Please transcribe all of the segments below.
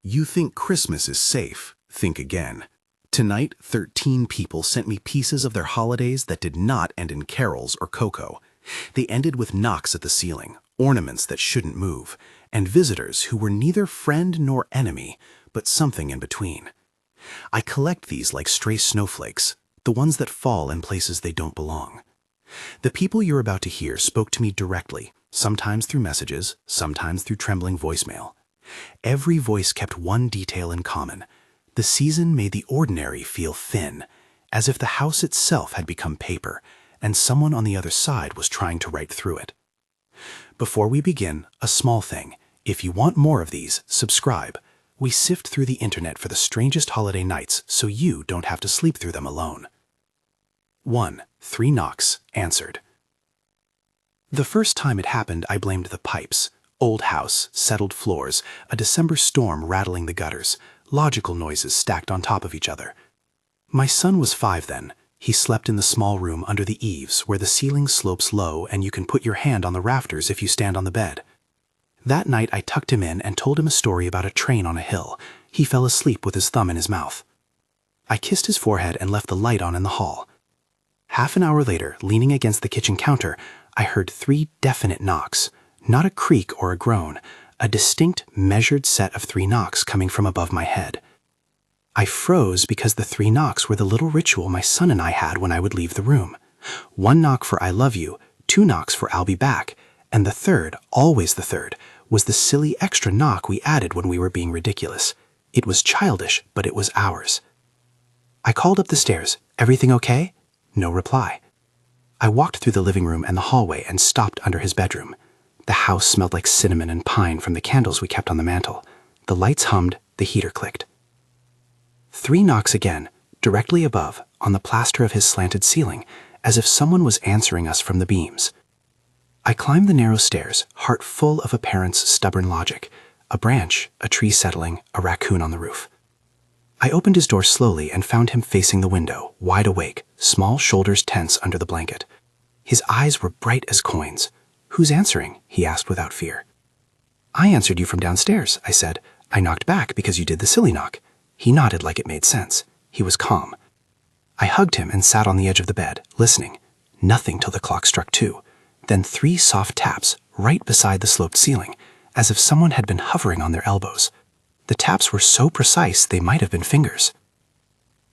You think Christmas is safe? Think again. Tonight, 13 people sent me pieces of their holidays that did not end in carols or cocoa. They ended with knocks at the ceiling, ornaments that shouldn't move, and visitors who were neither friend nor enemy, but something in between. I collect these like stray snowflakes, the ones that fall in places they don't belong. The people you're about to hear spoke to me directly, sometimes through messages, sometimes through trembling voicemail. Every voice kept one detail in common. The season made the ordinary feel thin, as if the house itself had become paper, and someone on the other side was trying to write through it. Before we begin, a small thing. If you want more of these, subscribe. We sift through the internet for the strangest holiday nights so you don't have to sleep through them alone. 1. 3 knocks, answered. The first time it happened, I blamed the pipes. Old house, settled floors, a December storm rattling the gutters, logical noises stacked on top of each other. My son was 5 then. He slept in the small room under the eaves where the ceiling slopes low and you can put your hand on the rafters if you stand on the bed. That night I tucked him in and told him a story about a train on a hill. He fell asleep with his thumb in his mouth. I kissed his forehead and left the light on in the hall. Half an hour later, leaning against the kitchen counter, I heard 3 definite knocks. Not a creak or a groan, a distinct, measured set of 3 knocks coming from above my head. I froze because the 3 knocks were the little ritual my son and I had when I would leave the room. 1 knock for I love you, 2 knocks for I'll be back, and the third, always the third, was the silly extra knock we added when we were being ridiculous. It was childish, but it was ours. I called up the stairs. Everything okay? No reply. I walked through the living room and the hallway and stopped under his bedroom. The house smelled like cinnamon and pine from the candles we kept on the mantel. The lights hummed, the heater clicked. 3 knocks again, directly above, on the plaster of his slanted ceiling, as if someone was answering us from the beams. I climbed the narrow stairs, heart full of a parent's stubborn logic. A branch, a tree settling, a raccoon on the roof. I opened his door slowly and found him facing the window, wide awake, small shoulders tense under the blanket. His eyes were bright as coins. "Who's answering?" he asked without fear. "I answered you from downstairs," I said. "I knocked back because you did the silly knock." He nodded like it made sense. He was calm. I hugged him and sat on the edge of the bed, listening. Nothing till the clock struck 2. Then 3 soft taps, right beside the sloped ceiling, as if someone had been hovering on their elbows. The taps were so precise they might have been fingers.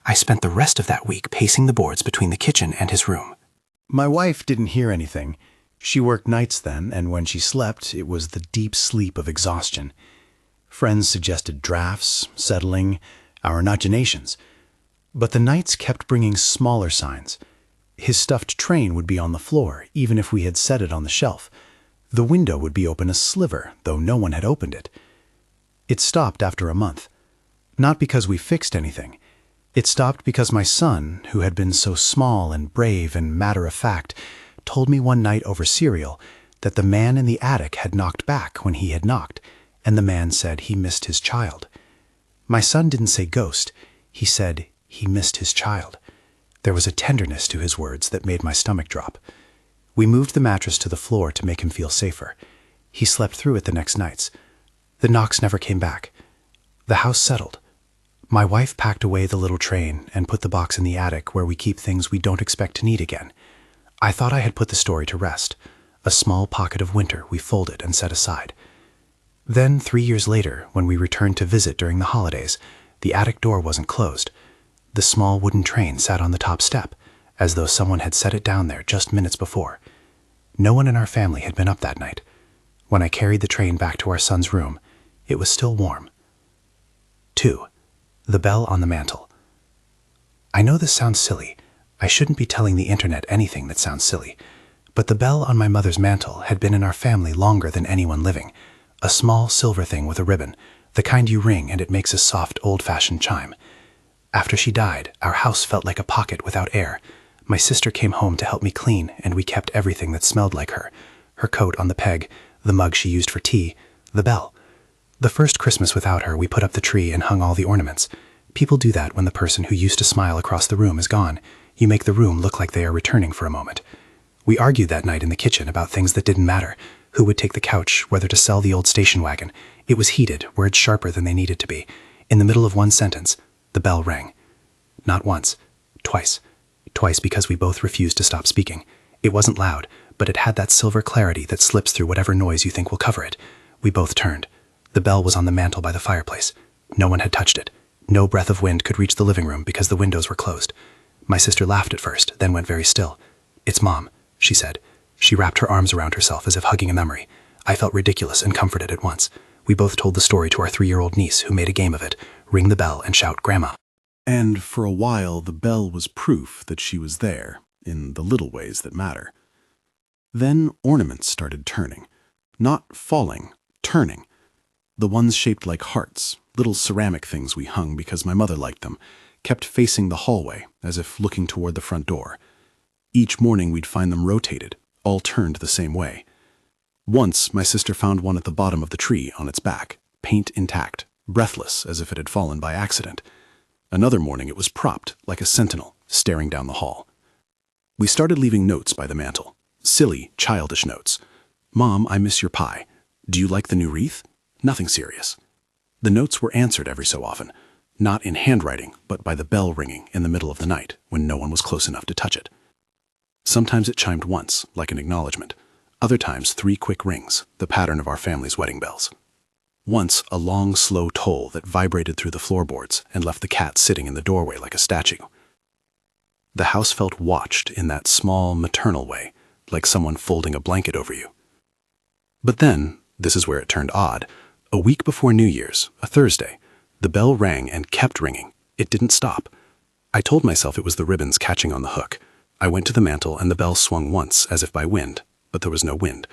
I spent the rest of that week pacing the boards between the kitchen and his room. My wife didn't hear anything. She worked nights then, and when she slept, it was the deep sleep of exhaustion. Friends suggested drafts, settling, our imaginations. But the nights kept bringing smaller signs. His stuffed train would be on the floor, even if we had set it on the shelf. The window would be open a sliver, though no one had opened it. It stopped after a month. Not because we fixed anything. It stopped because my son, who had been so small and brave and matter-of-fact, told me one night over cereal that the man in the attic had knocked back when he had knocked, and the man said he missed his child. My son didn't say ghost. He said he missed his child. There was a tenderness to his words that made my stomach drop. We moved the mattress to the floor to make him feel safer. He slept through it the next nights. The knocks never came back. The house settled. My wife packed away the little train and put the box in the attic where we keep things we don't expect to need again. I thought I had put the story to rest. A small pocket of winter we folded and set aside. Then, 3 years later, when we returned to visit during the holidays, the attic door wasn't closed. The small wooden train sat on the top step, as though someone had set it down there just minutes before. No one in our family had been up that night. When I carried the train back to our son's room, it was still warm. 2. The bell on the mantel. I know this sounds silly. I shouldn't be telling the internet anything that sounds silly. But the bell on my mother's mantel had been in our family longer than anyone living. A small silver thing with a ribbon, the kind you ring and it makes a soft, old-fashioned chime. After she died, our house felt like a pocket without air. My sister came home to help me clean, and we kept everything that smelled like her. Her coat on the peg, the mug she used for tea, the bell. The first Christmas without her, we put up the tree and hung all the ornaments. People do that when the person who used to smile across the room is gone. You make the room look like they are returning for a moment. We argued that night in the kitchen about things that didn't matter. Who would take the couch, whether to sell the old station wagon. It was heated, words sharper than they needed to be. In the middle of one sentence, the bell rang. Not once, twice. Twice because we both refused to stop speaking. It wasn't loud, but it had that silver clarity that slips through whatever noise you think will cover it. We both turned. The bell was on the mantel by the fireplace. No one had touched it. No breath of wind could reach the living room because the windows were closed. My sister laughed at first, then went very still. "It's Mom," she said. She wrapped her arms around herself as if hugging a memory. I felt ridiculous and comforted at once. We both told the story to our 3-year-old niece, who made a game of it, ring the bell and shout, "Grandma." And for a while, the bell was proof that she was there, in the little ways that matter. Then ornaments started turning. Not falling, turning. The ones shaped like hearts, little ceramic things we hung because my mother liked them, kept facing the hallway, as if looking toward the front door. Each morning we'd find them rotated, all turned the same way. Once, my sister found one at the bottom of the tree on its back, paint intact, breathless as if it had fallen by accident. Another morning it was propped, like a sentinel, staring down the hall. We started leaving notes by the mantel. Silly, childish notes. "Mom, I miss your pie. Do you like the new wreath?" Nothing serious. The notes were answered every so often, not in handwriting, but by the bell ringing in the middle of the night when no one was close enough to touch it. Sometimes it chimed once, like an acknowledgement. Other times 3 quick rings, the pattern of our family's wedding bells. Once a long, slow toll that vibrated through the floorboards and left the cat sitting in the doorway like a statue. The house felt watched in that small, maternal way, like someone folding a blanket over you. But then, this is where it turned odd, a week before New Year's, a Thursday, the bell rang and kept ringing. It didn't stop. I told myself it was the ribbons catching on the hook. I went to the mantel and the bell swung once, as if by wind, but there was no wind.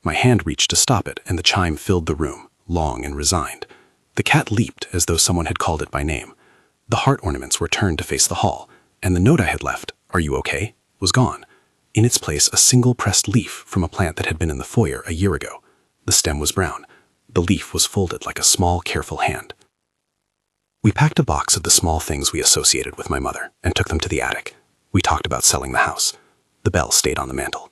My hand reached to stop it and the chime filled the room, long and resigned. The cat leaped as though someone had called it by name. The heart ornaments were turned to face the hall, and the note I had left, "Are you okay?" was gone. In its place, a single pressed leaf from a plant that had been in the foyer a year ago. The stem was brown. The leaf was folded like a small, careful hand. We packed a box of the small things we associated with my mother and took them to the attic. We talked about selling the house. The bell stayed on the mantel.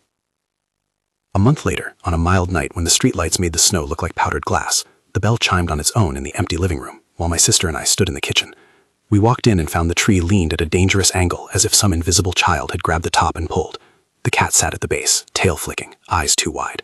A month later, on a mild night when the streetlights made the snow look like powdered glass, the bell chimed on its own in the empty living room, while my sister and I stood in the kitchen. We walked in and found the tree leaned at a dangerous angle as if some invisible child had grabbed the top and pulled. The cat sat at the base, tail flicking, eyes too wide.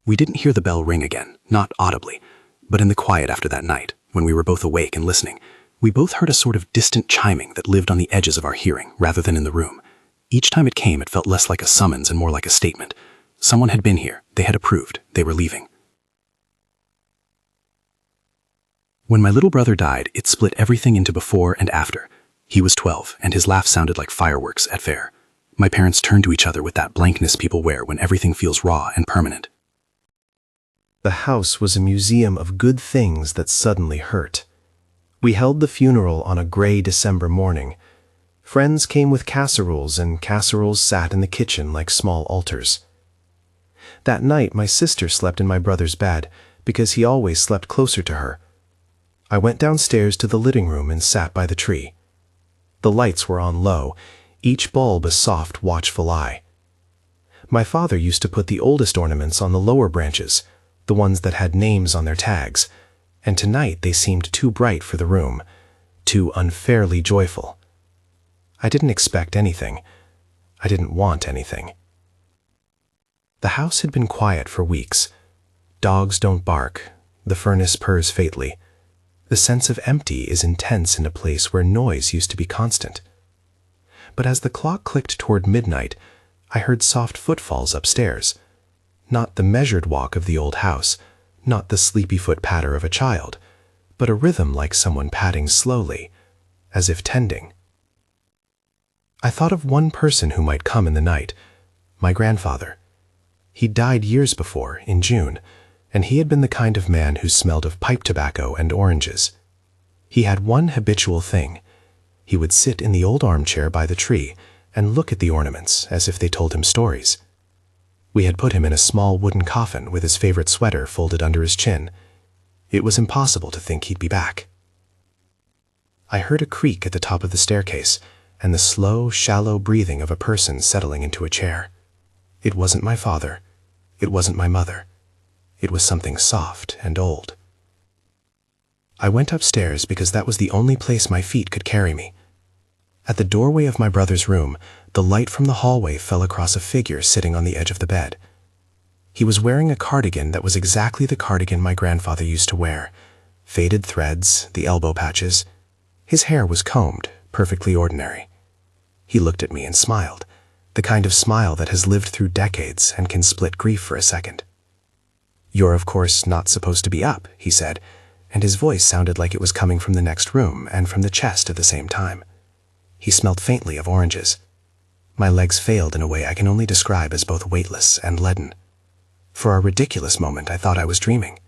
We didn't hear the bell ring again, not audibly, but in the quiet after that night, when we were both awake and listening, we both heard a sort of distant chiming that lived on the edges of our hearing rather than in the room. Each time it came, it felt less like a summons and more like a statement. Someone had been here, they had approved, they were leaving. When my little brother died, it split everything into before and after. He was 12, and his laugh sounded like fireworks at fair. My parents turned to each other with that blankness people wear when everything feels raw and permanent. The house was a museum of good things that suddenly hurt. We held the funeral on a gray December morning. Friends came with casseroles, and casseroles sat in the kitchen like small altars. That night, my sister slept in my brother's bed because he always slept closer to her. I went downstairs to the living room and sat by the tree. The lights were on low, each bulb a soft, watchful eye. My father used to put the oldest ornaments on the lower branches, the ones that had names on their tags, and tonight they seemed too bright for the room, too unfairly joyful. I didn't expect anything. I didn't want anything. The house had been quiet for weeks. Dogs don't bark. The furnace purrs faintly. The sense of empty is intense in a place where noise used to be constant. But as the clock clicked toward midnight, I heard soft footfalls upstairs. Not the measured walk of the old house, not the sleepy foot patter of a child, but a rhythm like someone padding slowly, as if tending. I thought of one person who might come in the night, my grandfather. He died years before, in June, and he had been the kind of man who smelled of pipe tobacco and oranges. He had one habitual thing. He would sit in the old armchair by the tree and look at the ornaments as if they told him stories. We had put him in a small wooden coffin with his favorite sweater folded under his chin. It was impossible to think he'd be back. I heard a creak at the top of the staircase and the slow, shallow breathing of a person settling into a chair. It wasn't my father. It wasn't my mother. It was something soft and old. I went upstairs because that was the only place my feet could carry me. At the doorway of my brother's room, the light from the hallway fell across a figure sitting on the edge of the bed. He was wearing a cardigan that was exactly the cardigan my grandfather used to wear. Faded threads, the elbow patches. His hair was combed, perfectly ordinary. He looked at me and smiled, the kind of smile that has lived through decades and can split grief for a second. "You're of course not supposed to be up," he said, and his voice sounded like it was coming from the next room and from the chest at the same time. He smelled faintly of oranges. My legs failed in a way I can only describe as both weightless and leaden. For a ridiculous moment, I thought I was dreaming.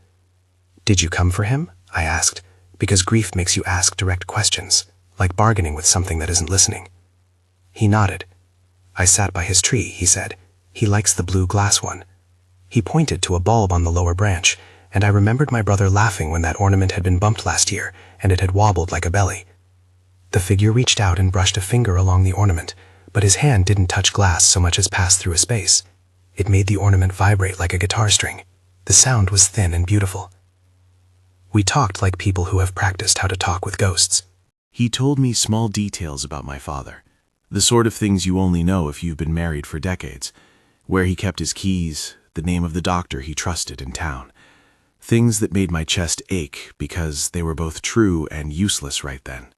"Did you come for him?" I asked, because grief makes you ask direct questions, like bargaining with something that isn't listening. He nodded. "I sat by his tree," he said. "He likes the blue glass one." He pointed to a bulb on the lower branch, and I remembered my brother laughing when that ornament had been bumped last year, and it had wobbled like a belly. The figure reached out and brushed a finger along the ornament, but his hand didn't touch glass so much as pass through a space. It made the ornament vibrate like a guitar string. The sound was thin and beautiful. We talked like people who have practiced how to talk with ghosts. He told me small details about my father, the sort of things you only know if you've been married for decades, where he kept his keys, the name of the doctor he trusted in town. Things that made my chest ache because they were both true and useless right then.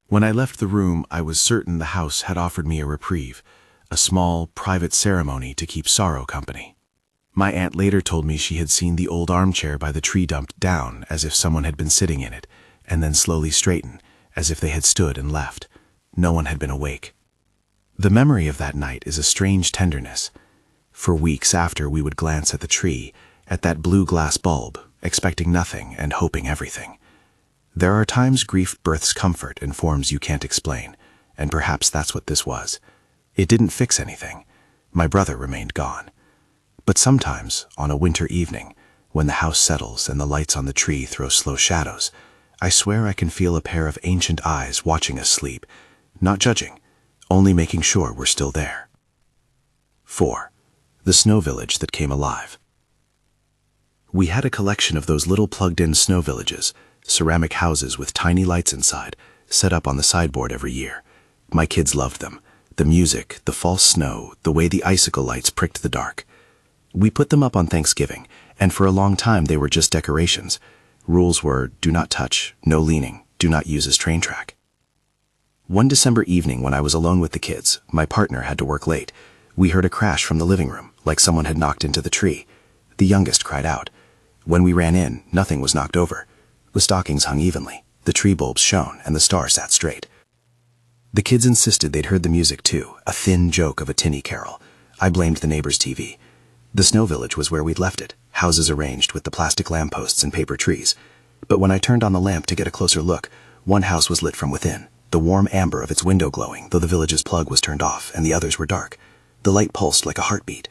When I left the room, I was certain the house had offered me a reprieve, a small, private ceremony to keep sorrow company. My aunt later told me she had seen the old armchair by the tree dumped down as if someone had been sitting in it, and then slowly straighten, as if they had stood and left. No one had been awake. The memory of that night is a strange tenderness. For weeks after, we would glance at the tree, at that blue glass bulb, expecting nothing and hoping everything. There are times grief births comfort in forms you can't explain, and perhaps that's what this was. It didn't fix anything. My brother remained gone. But sometimes, on a winter evening, when the house settles and the lights on the tree throw slow shadows, I swear I can feel a pair of ancient eyes watching us sleep, not judging, only making sure we're still there. 4. The snow village that came alive. We had a collection of those little plugged-in snow villages, ceramic houses with tiny lights inside, set up on the sideboard every year. My kids loved them. The music, the false snow, the way the icicle lights pricked the dark. We put them up on Thanksgiving, and for a long time they were just decorations. Rules were, do not touch, no leaning, do not use as train track. One December evening when I was alone with the kids, my partner had to work late. We heard a crash from the living room, like someone had knocked into the tree. The youngest cried out. When we ran in, nothing was knocked over. The stockings hung evenly, the tree bulbs shone, and the star sat straight. The kids insisted they'd heard the music too, a thin joke of a tinny carol. I blamed the neighbor's TV. The snow village was where we'd left it, houses arranged with the plastic lampposts and paper trees. But when I turned on the lamp to get a closer look, one house was lit from within, the warm amber of its window glowing, though the village's plug was turned off and the others were dark. The light pulsed like a heartbeat.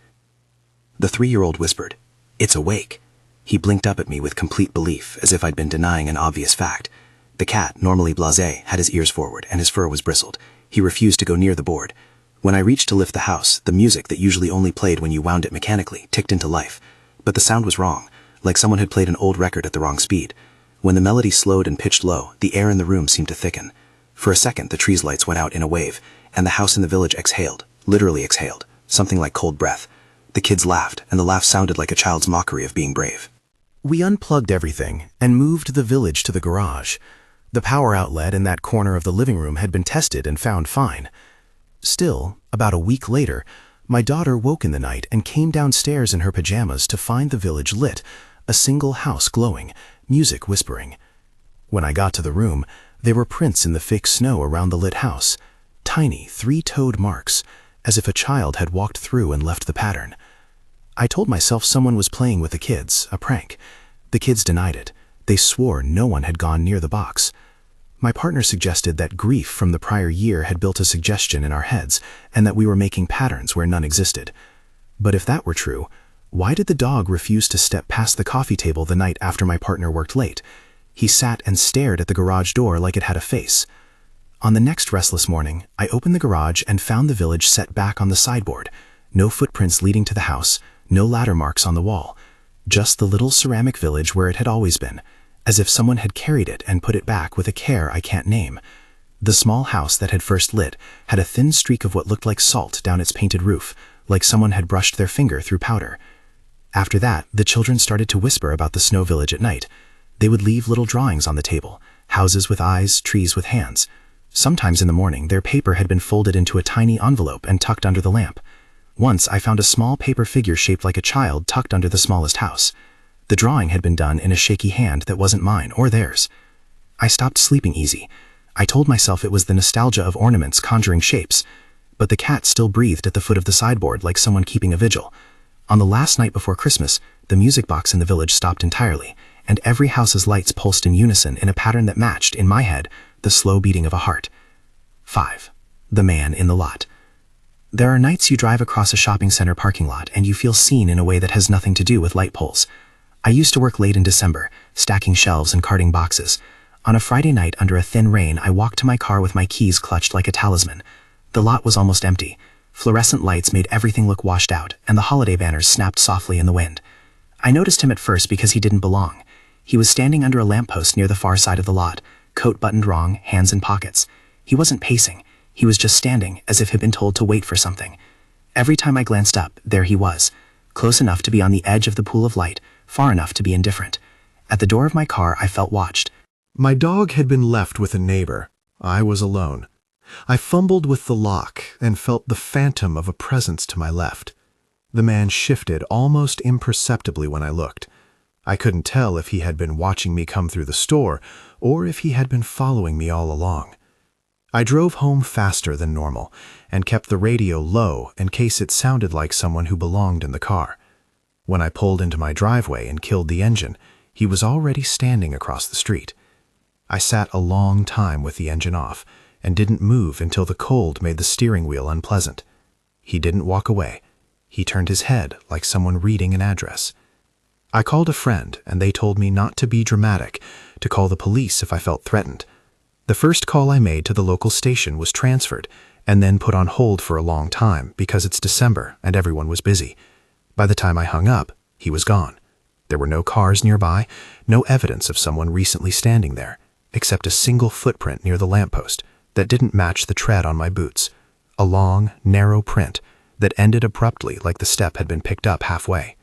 The 3-year-old whispered, "It's awake." He blinked up at me with complete belief, as if I'd been denying an obvious fact. The cat, normally blasé, had his ears forward and his fur was bristled. He refused to go near the board. When I reached to lift the house, the music that usually only played when you wound it mechanically ticked into life. But the sound was wrong, like someone had played an old record at the wrong speed. When the melody slowed and pitched low, the air in the room seemed to thicken. For a second, the tree's lights went out in a wave, and the house in the village exhaled, literally exhaled, something like cold breath. The kids laughed, and the laugh sounded like a child's mockery of being brave. We unplugged everything and moved the village to the garage. The power outlet in that corner of the living room had been tested and found fine. Still, about a week later, my daughter woke in the night and came downstairs in her pajamas to find the village lit, a single house glowing, music whispering. When I got to the room, there were prints in the fake snow around the lit house, tiny 3-toed marks, as if a child had walked through and left the pattern. I told myself someone was playing with the kids, a prank. The kids denied it. They swore no one had gone near the box. My partner suggested that grief from the prior year had built a suggestion in our heads, and that we were making patterns where none existed. But if that were true, why did the dog refuse to step past the coffee table the night after my partner worked late? He sat and stared at the garage door like it had a face. On the next restless morning, I opened the garage and found the village set back on the sideboard. No footprints leading to the house, no ladder marks on the wall. just the little ceramic village where it had always been, as if someone had carried it and put it back with a care I can't name. The small house that had first lit had a thin streak of what looked like salt down its painted roof, like someone had brushed their finger through powder. After that, the children started to whisper about the snow village at night. They would leave little drawings on the table, houses with eyes, trees with hands. Sometimes in the morning, their paper had been folded into a tiny envelope and tucked under the lamp. Once I found a small paper figure shaped like a child tucked under the smallest house. The drawing had been done in a shaky hand that wasn't mine or theirs. I stopped sleeping easy. I told myself it was the nostalgia of ornaments conjuring shapes, but the cat still breathed at the foot of the sideboard like someone keeping a vigil. On the last night before Christmas, the music box in the village stopped entirely, and every house's lights pulsed in unison in a pattern that matched, in my head, the slow beating of a heart. 5. The man in the lot. There are nights you drive across a shopping center parking lot and you feel seen in a way that has nothing to do with light poles. I used to work late in December, stacking shelves and carting boxes. On a Friday night under a thin rain, I walked to my car with my keys clutched like a talisman. The lot was almost empty. Fluorescent lights made everything look washed out, and the holiday banners snapped softly in the wind. I noticed him at first because he didn't belong. He was standing under a lamppost near the far side of the lot, coat buttoned wrong, hands in pockets. He wasn't pacing. He was just standing, as if he'd been told to wait for something. Every time I glanced up, there he was, close enough to be on the edge of the pool of light, far enough to be indifferent. At the door of my car, I felt watched. My dog had been left with a neighbor. I was alone. I fumbled with the lock and felt the phantom of a presence to my left. The man shifted almost imperceptibly when I looked. I couldn't tell if he had been watching me come through the store or if he had been following me all along. I drove home faster than normal and kept the radio low in case it sounded like someone who belonged in the car. When I pulled into my driveway and killed the engine, he was already standing across the street. I sat a long time with the engine off and didn't move until the cold made the steering wheel unpleasant. He didn't walk away. He turned his head like someone reading an address. I called a friend and they told me not to be dramatic, to call the police if I felt threatened. The first call I made to the local station was transferred and then put on hold for a long time because it's December and everyone was busy. By the time I hung up, he was gone. There were no cars nearby, no evidence of someone recently standing there, except a single footprint near the lamppost that didn't match the tread on my boots, a long, narrow print that ended abruptly like the step had been picked up halfway.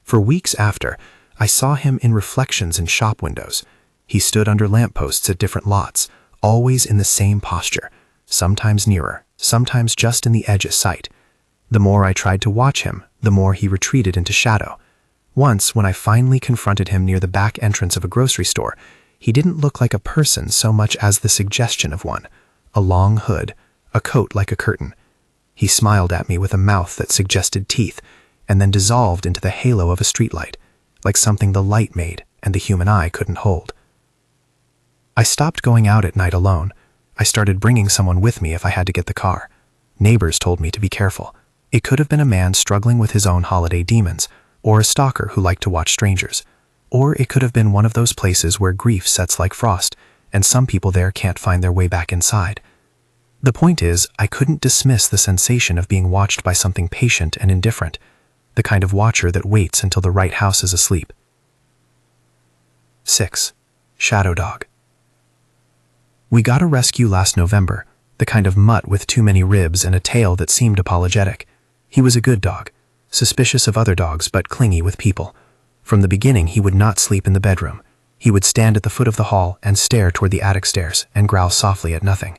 For weeks after, I saw him in reflections in shop windows. He stood under lampposts at different lots, always in the same posture, sometimes nearer, sometimes just in the edge of sight. The more I tried to watch him, the more he retreated into shadow. Once, when I finally confronted him near the back entrance of a grocery store, he didn't look like a person so much as the suggestion of one, a long hood, a coat like a curtain. He smiled at me with a mouth that suggested teeth, and then dissolved into the halo of a streetlight, like something the light made and the human eye couldn't hold. I stopped going out at night alone. I started bringing someone with me if I had to get the car. Neighbors told me to be careful. It could have been a man struggling with his own holiday demons, or a stalker who liked to watch strangers. Or it could have been one of those places where grief sets like frost, and some people there can't find their way back inside. The point is, I couldn't dismiss the sensation of being watched by something patient and indifferent, the kind of watcher that waits until the right house is asleep. 6. Shadow dog. We got a rescue last November, the kind of mutt with too many ribs and a tail that seemed apologetic. He was a good dog, suspicious of other dogs but clingy with people. From the beginning, he would not sleep in the bedroom. He would stand at the foot of the hall and stare toward the attic stairs and growl softly at nothing.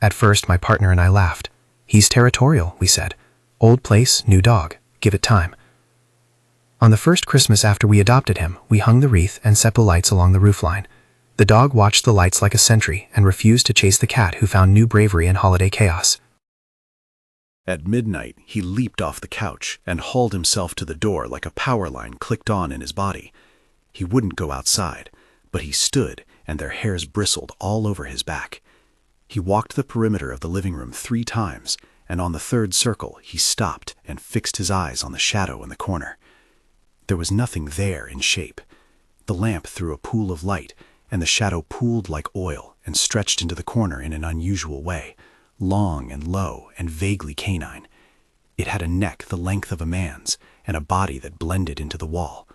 At first, my partner and I laughed. "He's territorial," we said. "Old place, new dog. Give it time." On the first Christmas after we adopted him, we hung the wreath and set the lights along the roofline. The dog watched the lights like a sentry and refused to chase the cat who found new bravery in holiday chaos. At midnight, he leaped off the couch and hauled himself to the door like a power line clicked on in his body. He wouldn't go outside, but he stood and their hairs bristled all over his back. He walked the perimeter of the living room 3 times, and on the 3rd circle he stopped and fixed his eyes on the shadow in the corner. There was nothing there in shape. The lamp threw a pool of light, and the shadow pooled like oil and stretched into the corner in an unusual way, long and low and vaguely canine. It had a neck the length of a man's and a body that blended into the wall.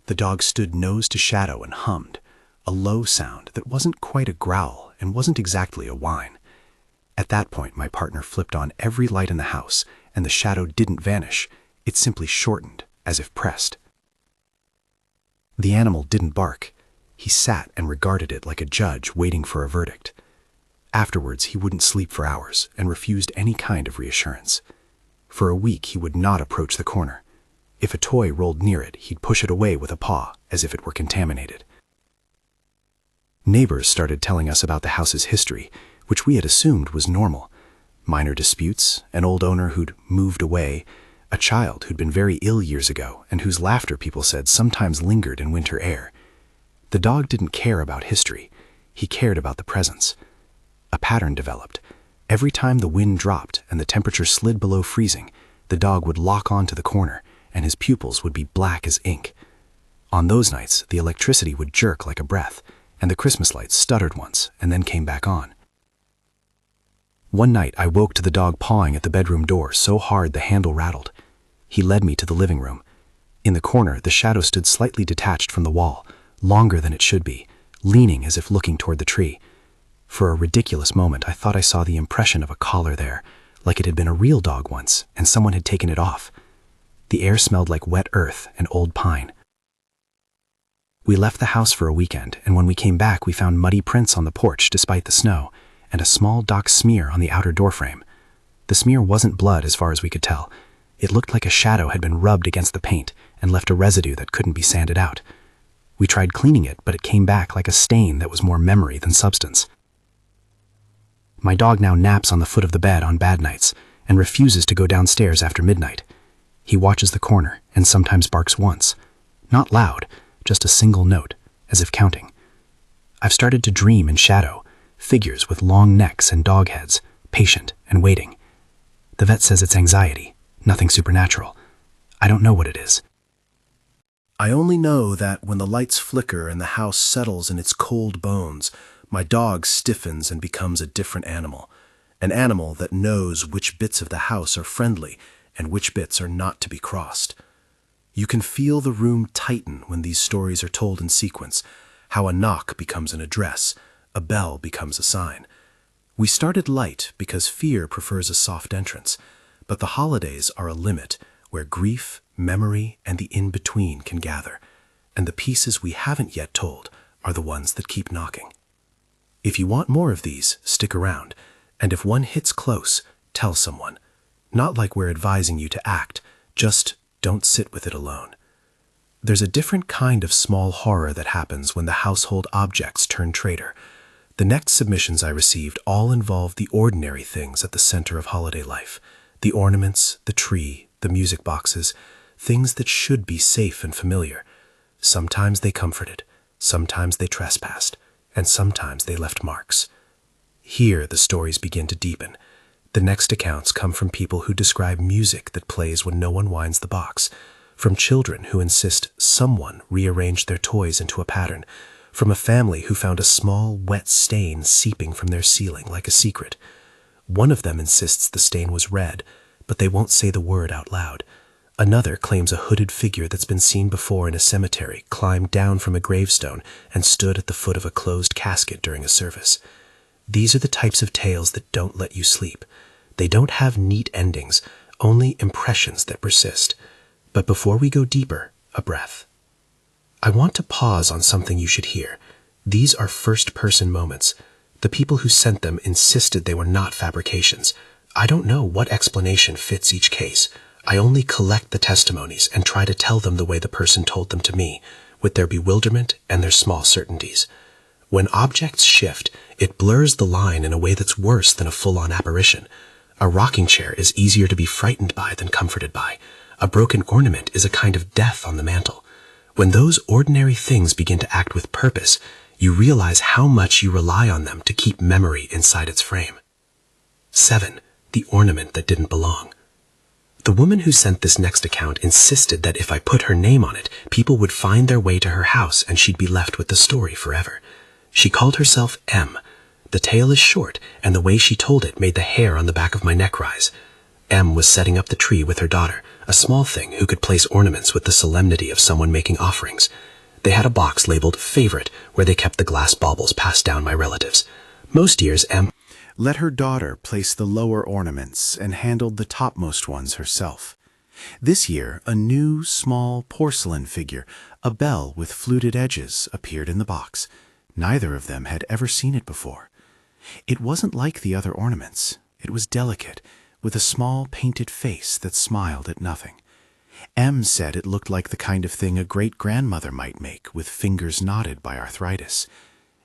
The dog stood nose to shadow and hummed, a low sound that wasn't quite a growl and wasn't exactly a whine. At that point, my partner flipped on every light in the house, and the shadow didn't vanish. It simply shortened, as if pressed. The animal didn't bark. He sat and regarded it like a judge waiting for a verdict. Afterwards, he wouldn't sleep for hours and refused any kind of reassurance. For a week, he would not approach the corner. If a toy rolled near it, he'd push it away with a paw, as if it were contaminated. Neighbors started telling us about the house's history, which we had assumed was normal. Minor disputes, an old owner who'd moved away, a child who'd been very ill years ago and whose laughter, people said, sometimes lingered in winter air. The dog didn't care about history. He cared about the presence. A pattern developed. Every time the wind dropped and the temperature slid below freezing, the dog would lock onto the corner, and his pupils would be black as ink. On those nights, the electricity would jerk like a breath, and the Christmas lights stuttered once and then came back on. One night, I woke to the dog pawing at the bedroom door so hard the handle rattled. He led me to the living room. In the corner, the shadow stood slightly detached from the wall, longer than it should be, leaning as if looking toward the tree. For a ridiculous moment, I thought I saw the impression of a collar there, like it had been a real dog once, and someone had taken it off. The air smelled like wet earth and old pine. We left the house for a weekend, and when we came back, we found muddy prints on the porch despite the snow, and a small dark smear on the outer doorframe. The smear wasn't blood as far as we could tell. It looked like a shadow had been rubbed against the paint and left a residue that couldn't be sanded out. We tried cleaning it, but it came back like a stain that was more memory than substance. My dog now naps on the foot of the bed on bad nights and refuses to go downstairs after midnight. He watches the corner and sometimes barks once. Not loud, just a single note, as if counting. I've started to dream in shadow, figures with long necks and dog heads, patient and waiting. The vet says it's anxiety, nothing supernatural. I don't know what it is. I only know that when the lights flicker and the house settles in its cold bones, my dog stiffens and becomes a different animal. An animal that knows which bits of the house are friendly and which bits are not to be crossed. You can feel the room tighten when these stories are told in sequence, how a knock becomes an address, a bell becomes a sign. We started light because fear prefers a soft entrance, but the holidays are a limit where grief, memory, and the in-between can gather, and the pieces we haven't yet told are the ones that keep knocking. If you want more of these, stick around, and if one hits close, tell someone. Not like we're advising you to act, just don't sit with it alone. There's a different kind of small horror that happens when the household objects turn traitor. The next submissions I received all involved the ordinary things at the center of holiday life. The ornaments, the tree, the music boxes, things that should be safe and familiar. Sometimes they comforted, sometimes they trespassed, and sometimes they left marks. Here the stories begin to deepen. The next accounts come from people who describe music that plays when no one winds the box, from children who insist someone rearranged their toys into a pattern, from a family who found a small, wet stain seeping from their ceiling like a secret. One of them insists the stain was red, but they won't say the word out loud. Another claims a hooded figure that's been seen before in a cemetery climbed down from a gravestone and stood at the foot of a closed casket during a service. These are the types of tales that don't let you sleep. They don't have neat endings, only impressions that persist. But before we go deeper, a breath. I want to pause on something you should hear. These are first-person moments. The people who sent them insisted they were not fabrications. I don't know what explanation fits each case. I only collect the testimonies and try to tell them the way the person told them to me, with their bewilderment and their small certainties. When objects shift, it blurs the line in a way that's worse than a full-on apparition. A rocking chair is easier to be frightened by than comforted by. A broken ornament is a kind of death on the mantle. When those ordinary things begin to act with purpose, you realize how much you rely on them to keep memory inside its frame. 7. The ornament that didn't belong. The woman who sent this next account insisted that if I put her name on it, people would find their way to her house and she'd be left with the story forever. She called herself M. The tale is short, and the way she told it made the hair on the back of my neck rise. Em was setting up the tree with her daughter, a small thing who could place ornaments with the solemnity of someone making offerings. They had a box labeled Favorite, where they kept the glass baubles passed down by relatives. Most years, Em let her daughter place the lower ornaments and handled the topmost ones herself. This year, a new, small porcelain figure, a bell with fluted edges, appeared in the box. Neither of them had ever seen it before. It wasn't like the other ornaments. It was delicate, with a small painted face that smiled at nothing. Em said it looked like the kind of thing a great-grandmother might make, with fingers knotted by arthritis.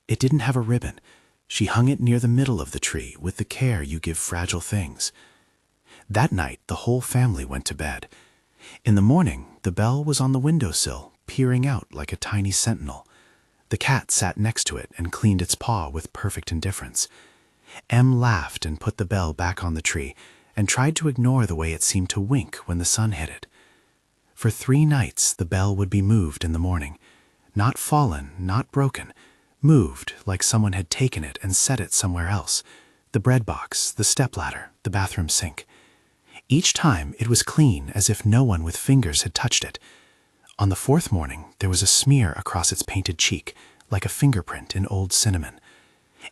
It didn't have a ribbon. She hung it near the middle of the tree with the care you give fragile things. That night, the whole family went to bed. In the morning, the bell was on the windowsill, peering out like a tiny sentinel. The cat sat next to it and cleaned its paw with perfect indifference. Em laughed and put the bell back on the tree and tried to ignore the way it seemed to wink when the sun hit it. For 3 nights, the bell would be moved in the morning. Not fallen, not broken. Moved like someone had taken it and set it somewhere else. The bread box, the stepladder, the bathroom sink. Each time it was clean as if no one with fingers had touched it. On the 4th morning, there was a smear across its painted cheek, like a fingerprint in old cinnamon.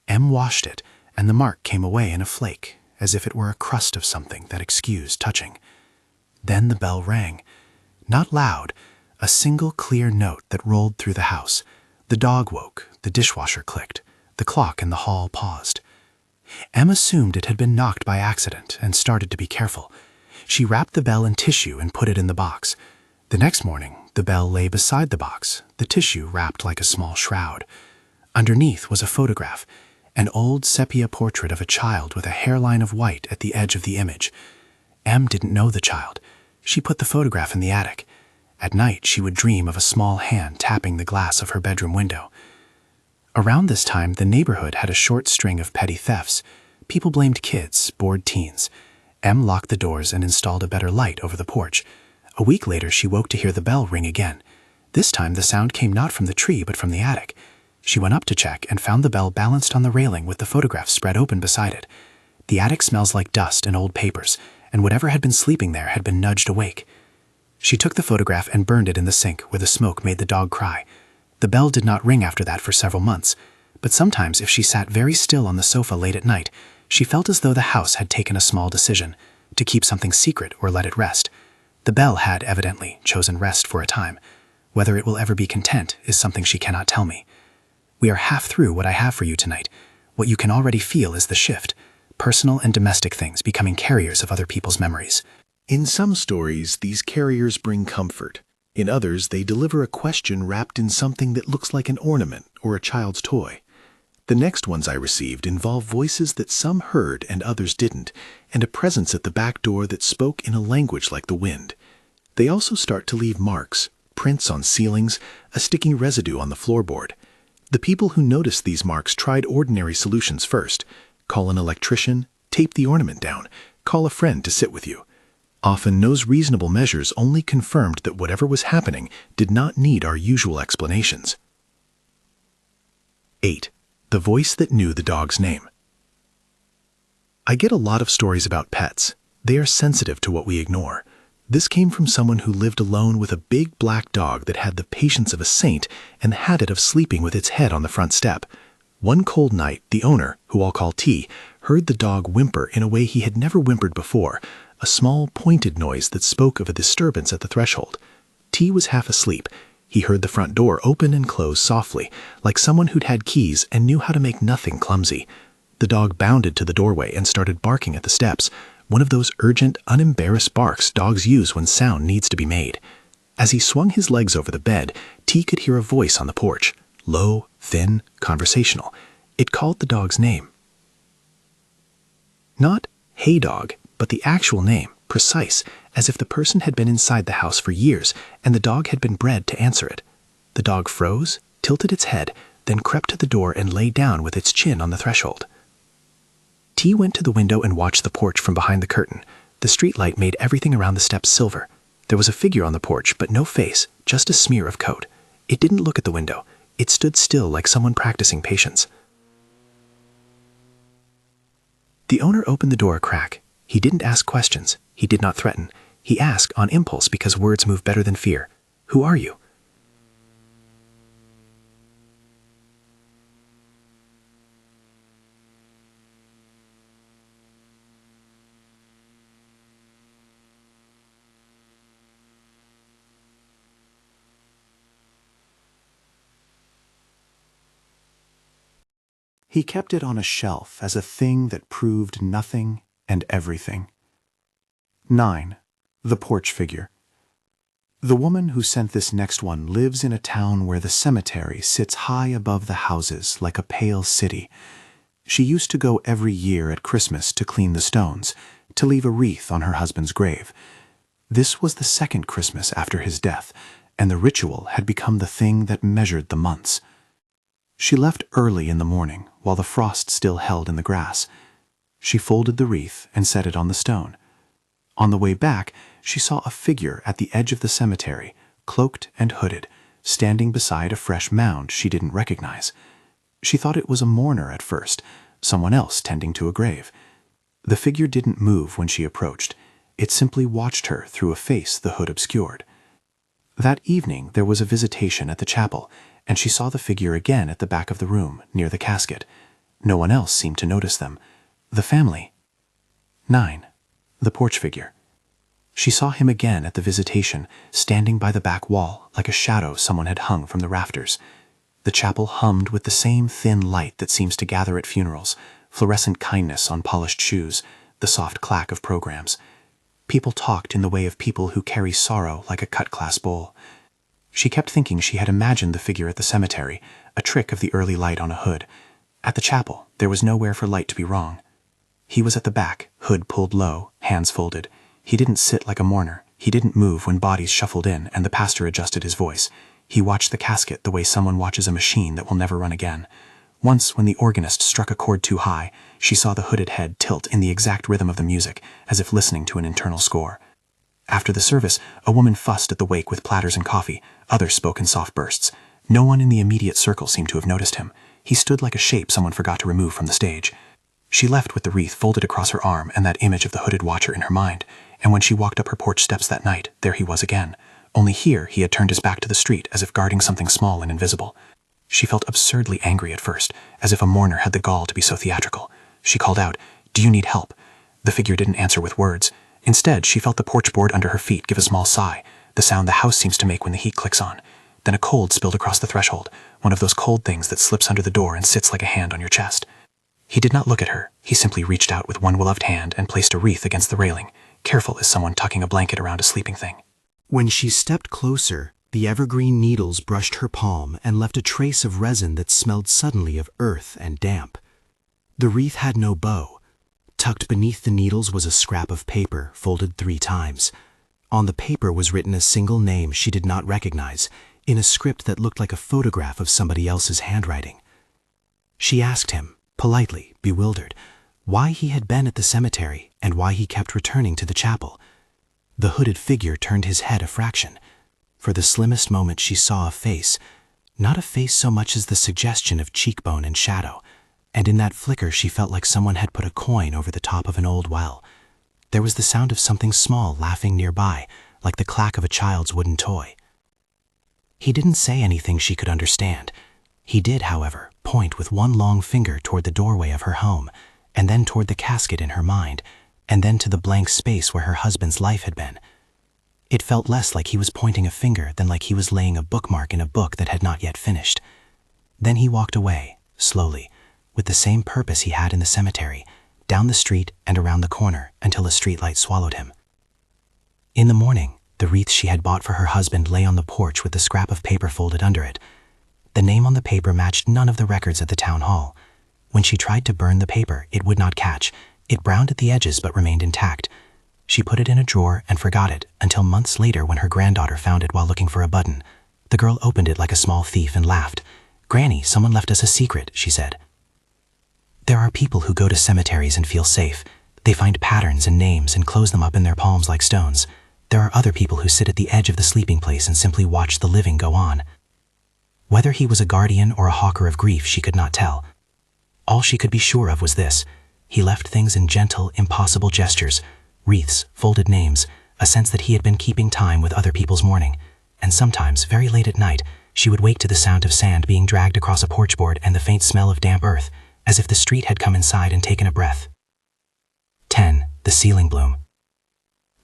Em washed it, and the mark came away in a flake, as if it were a crust of something that excused touching. Then the bell rang. Not loud, a single clear note that rolled through the house. The dog woke, the dishwasher clicked, the clock in the hall paused. Em assumed it had been knocked by accident and started to be careful. She wrapped the bell in tissue and put it in the box. The next morning, the bell lay beside the box, the tissue wrapped like a small shroud. Underneath was a photograph, an old sepia portrait of a child with a hairline of white at the edge of the image. Em didn't know the child. She put the photograph in the attic. At night, she would dream of a small hand tapping the glass of her bedroom window. Around this time, the neighborhood had a short string of petty thefts. People blamed kids, bored teens. Em locked the doors and installed a better light over the porch. A week later, she woke to hear the bell ring again. This time, the sound came not from the tree, but from the attic. She went up to check and found the bell balanced on the railing with the photograph spread open beside it. The attic smells like dust and old papers, and whatever had been sleeping there had been nudged awake. She took the photograph and burned it in the sink, where the smoke made the dog cry. The bell did not ring after that for several months, but sometimes if she sat very still on the sofa late at night, she felt as though the house had taken a small decision, to keep something secret or let it rest. The bell had, evidently, chosen rest for a time. Whether it will ever be content is something she cannot tell me. We are half through what I have for you tonight. What you can already feel is the shift, personal and domestic things becoming carriers of other people's memories. In some stories, these carriers bring comfort. In others, they deliver a question wrapped in something that looks like an ornament or a child's toy. The next ones I received involve voices that some heard and others didn't, and a presence at the back door that spoke in a language like the wind. They also start to leave marks, prints on ceilings, a sticky residue on the floorboard. The people who noticed these marks tried ordinary solutions first. Call an electrician, tape the ornament down, call a friend to sit with you. Often those reasonable measures only confirmed that whatever was happening did not need our usual explanations. 8. The voice that knew the dog's name. I get a lot of stories about pets. They are sensitive to what we ignore. This came from someone who lived alone with a big black dog that had the patience of a saint and the habit of sleeping with its head on the front step. One cold night, the owner, who I'll call T, heard the dog whimper in a way he had never whimpered before, a small, pointed noise that spoke of a disturbance at the threshold. T was half asleep. He heard the front door open and close softly, like someone who'd had keys and knew how to make nothing clumsy. The dog bounded to the doorway and started barking at the steps, one of those urgent, unembarrassed barks dogs use when sound needs to be made. As he swung his legs over the bed, T could hear a voice on the porch, low, thin, conversational. It called the dog's name. Not, "Hey dog," but the actual name, precise, as if the person had been inside the house for years and the dog had been bred to answer it. The dog froze, tilted its head, then crept to the door and lay down with its chin on the threshold. T went to the window and watched the porch from behind the curtain. The streetlight made everything around the steps silver. There was a figure on the porch, but no face, just a smear of coat. It didn't look at the window. It stood still like someone practicing patience. The owner opened the door a crack. He didn't ask questions. He did not threaten. He asked on impulse because words move better than fear. Who are you? He kept it on a shelf as a thing that proved nothing and everything. 9. The porch figure. The woman who sent this next one lives in a town where the cemetery sits high above the houses like a pale city. She used to go every year at Christmas to clean the stones, to leave a wreath on her husband's grave. This was the second Christmas after his death, and the ritual had become the thing that measured the months. She left early in the morning while the frost still held in the grass. She folded the wreath and set it on the stone. On the way back, she saw a figure at the edge of the cemetery, cloaked and hooded, standing beside a fresh mound she didn't recognize. She thought it was a mourner at first, someone else tending to a grave. The figure didn't move when she approached. It simply watched her through a face the hood obscured. That evening there was a visitation at the chapel, and she saw the figure again at the back of the room, near the casket. No one else seemed to notice them. The family. 9. The porch figure. She saw him again at the visitation, standing by the back wall, like a shadow someone had hung from the rafters. The chapel hummed with the same thin light that seems to gather at funerals, fluorescent kindness on polished shoes, the soft clack of programs. People talked in the way of people who carry sorrow like a cut-glass bowl. She kept thinking she had imagined the figure at the cemetery, a trick of the early light on a hood. At the chapel, there was nowhere for light to be wrong. He was at the back, hood pulled low, hands folded. He didn't sit like a mourner. He didn't move when bodies shuffled in and the pastor adjusted his voice. He watched the casket the way someone watches a machine that will never run again. Once, when the organist struck a chord too high, she saw the hooded head tilt in the exact rhythm of the music, as if listening to an internal score. After the service, a woman fussed at the wake with platters and coffee. Others spoke in soft bursts. No one in the immediate circle seemed to have noticed him. He stood like a shape someone forgot to remove from the stage. She left with the wreath folded across her arm and that image of the hooded watcher in her mind, and when she walked up her porch steps that night, there he was again. Only here he had turned his back to the street, as if guarding something small and invisible. She felt absurdly angry at first, as if a mourner had the gall to be so theatrical. She called out, "Do you need help?" The figure didn't answer with words. Instead, she felt the porch board under her feet give a small sigh, the sound the house seems to make when the heat clicks on. Then a cold spilled across the threshold, one of those cold things that slips under the door and sits like a hand on your chest. He did not look at her. He simply reached out with one gloved hand and placed a wreath against the railing, careful as someone tucking a blanket around a sleeping thing. When she stepped closer, the evergreen needles brushed her palm and left a trace of resin that smelled suddenly of earth and damp. The wreath had no bow. Tucked beneath the needles was a scrap of paper, folded 3 times. On the paper was written a single name she did not recognize, in a script that looked like a photograph of somebody else's handwriting. She asked him, politely, bewildered, why he had been at the cemetery and why he kept returning to the chapel. The hooded figure turned his head a fraction. For the slimmest moment she saw a face, not a face so much as the suggestion of cheekbone and shadow, and in that flicker she felt like someone had put a coin over the top of an old well. There was the sound of something small laughing nearby, like the clack of a child's wooden toy. He didn't say anything she could understand. He did, however, point with one long finger toward the doorway of her home, and then toward the casket in her mind, and then to the blank space where her husband's life had been. It felt less like he was pointing a finger than like he was laying a bookmark in a book that had not yet finished. Then he walked away, slowly, with the same purpose he had in the cemetery, down the street and around the corner until a streetlight swallowed him. In the morning, the wreath she had bought for her husband lay on the porch with the scrap of paper folded under it. The name on the paper matched none of the records at the town hall. When she tried to burn the paper, it would not catch. It browned at the edges but remained intact. She put it in a drawer and forgot it until months later when her granddaughter found it while looking for a button. The girl opened it like a small thief and laughed. "Granny, someone left us a secret," she said. There are people who go to cemeteries and feel safe. They find patterns and names and close them up in their palms like stones. There are other people who sit at the edge of the sleeping place and simply watch the living go on. Whether he was a guardian or a hawker of grief, she could not tell. All she could be sure of was this: He left things in gentle, impossible gestures, wreaths, folded names, a sense that he had been keeping time with other people's mourning. And sometimes, very late at night, she would wake to the sound of sand being dragged across a porch board and the faint smell of damp earth, as if the street had come inside and taken a breath. 10. The ceiling bloom.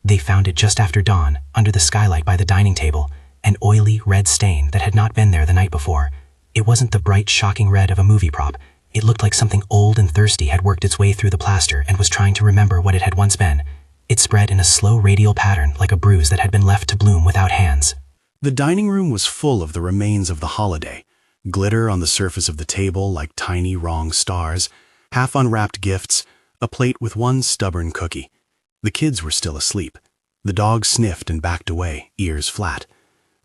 They found it just after dawn, under the skylight by the dining table, an oily red stain that had not been there the night before. It wasn't the bright, shocking red of a movie prop. It looked like something old and thirsty had worked its way through the plaster and was trying to remember what it had once been. It spread in a slow radial pattern like a bruise that had been left to bloom without hands. The dining room was full of the remains of the holiday. Glitter on the surface of the table like tiny wrong stars, half-unwrapped gifts, a plate with one stubborn cookie. The kids were still asleep. The dog sniffed and backed away, ears flat.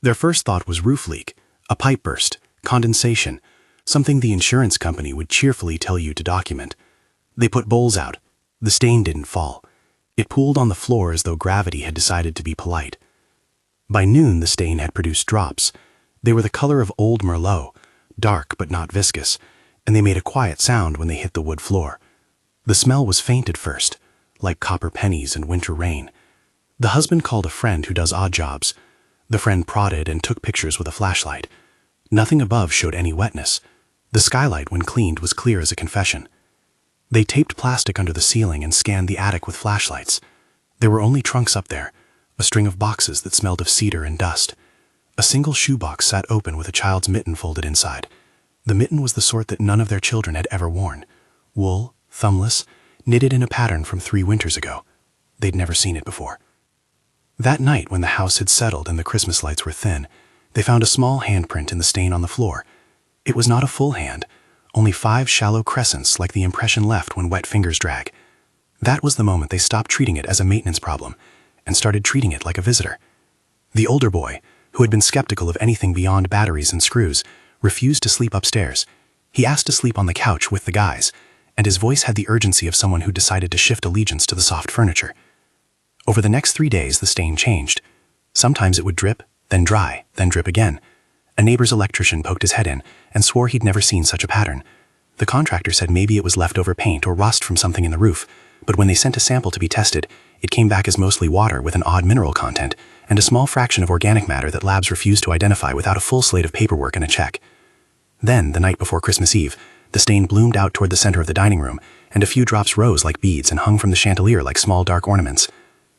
Their first thought was roof leak, a pipe burst, condensation, something the insurance company would cheerfully tell you to document. They put bowls out. The stain didn't fall. It pooled on the floor as though gravity had decided to be polite. By noon, the stain had produced drops. They were the color of old Merlot, dark but not viscous, and they made a quiet sound when they hit the wood floor. The smell was faint at first, like copper pennies and winter rain. The husband called a friend who does odd jobs. The friend prodded and took pictures with a flashlight. Nothing above showed any wetness. The skylight, when cleaned, was clear as a confession. They taped plastic under the ceiling and scanned the attic with flashlights. There were only trunks up there, a string of boxes that smelled of cedar and dust. A single shoebox sat open with a child's mitten folded inside. The mitten was the sort that none of their children had ever worn. Wool, thumbless, knitted in a pattern from 3 winters ago. They'd never seen it before. That night, when the house had settled and the Christmas lights were thin, they found a small handprint in the stain on the floor. It was not a full hand, only 5 shallow crescents like the impression left when wet fingers drag. That was the moment they stopped treating it as a maintenance problem and started treating it like a visitor. The older boy, who had been skeptical of anything beyond batteries and screws, refused to sleep upstairs. He asked to sleep on the couch with the guys, and his voice had the urgency of someone who decided to shift allegiance to the soft furniture. Over the next 3 days, the stain changed. Sometimes it would drip, then dry, then drip again. A neighbor's electrician poked his head in and swore he'd never seen such a pattern. The contractor said maybe it was leftover paint or rust from something in the roof, but when they sent a sample to be tested, it came back as mostly water with an odd mineral content and a small fraction of organic matter that labs refused to identify without a full slate of paperwork and a check. Then, the night before Christmas Eve, the stain bloomed out toward the center of the dining room, and a few drops rose like beads and hung from the chandelier like small dark ornaments.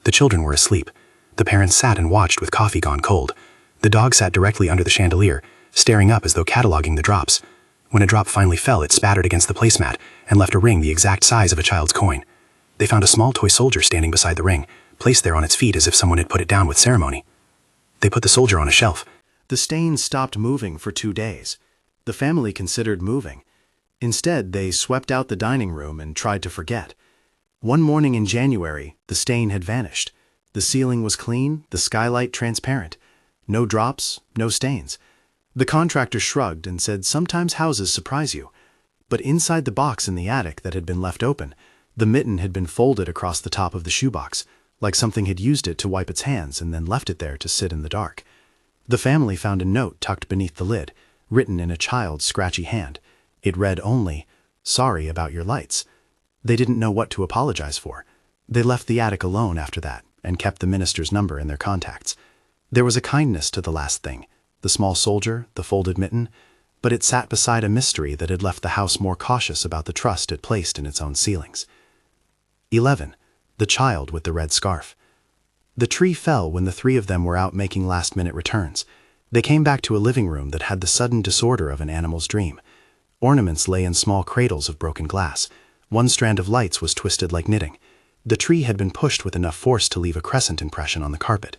The children were asleep. The parents sat and watched with coffee gone cold. The dog sat directly under the chandelier, staring up as though cataloging the drops. When a drop finally fell, it spattered against the placemat and left a ring the exact size of a child's coin. They found a small toy soldier standing beside the ring, placed there on its feet as if someone had put it down with ceremony. They put the soldier on a shelf. The stain stopped moving for 2 days. The family considered moving. Instead, they swept out the dining room and tried to forget. One morning in January, the stain had vanished. The ceiling was clean, the skylight transparent. No drops, no stains. The contractor shrugged and said sometimes houses surprise you. But inside the box in the attic that had been left open, the mitten had been folded across the top of the shoebox, like something had used it to wipe its hands and then left it there to sit in the dark. The family found a note tucked beneath the lid, written in a child's scratchy hand. It read only, "Sorry about your lights." They didn't know what to apologize for. They left the attic alone after that and kept the minister's number in their contacts. There was a kindness to the last thing, the small soldier, the folded mitten, but it sat beside a mystery that had left the house more cautious about the trust it placed in its own ceilings. 11. The child with the red scarf. The tree fell when the 3 of them were out making last-minute returns. They came back to a living room that had the sudden disorder of an animal's dream. Ornaments lay in small cradles of broken glass. One strand of lights was twisted like knitting. The tree had been pushed with enough force to leave a crescent impression on the carpet.